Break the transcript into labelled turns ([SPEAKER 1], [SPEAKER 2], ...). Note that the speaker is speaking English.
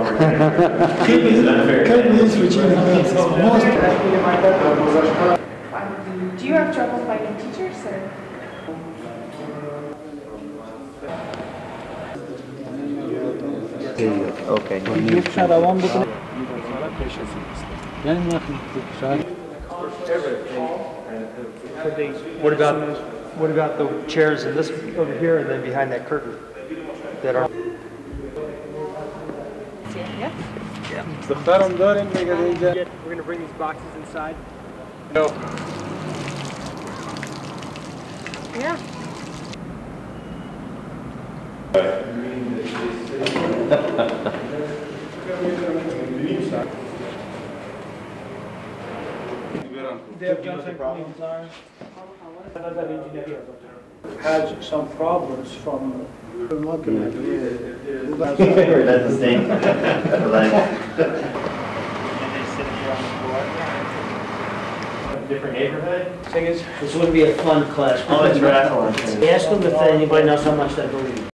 [SPEAKER 1] Do you have trouble finding teachers, or?
[SPEAKER 2] Okay.
[SPEAKER 3] What about the chairs in this over here and then behind that curtain that are?
[SPEAKER 1] Yeah.
[SPEAKER 3] We're gonna bring these boxes inside. No.
[SPEAKER 1] Yeah.
[SPEAKER 4] Had some problems from looking at
[SPEAKER 2] That's the same. Different neighborhood?
[SPEAKER 5] Thing is, this wouldn't be a fun class.
[SPEAKER 2] Oh, it's raffle.
[SPEAKER 5] Ask them if anybody knows how much they believe.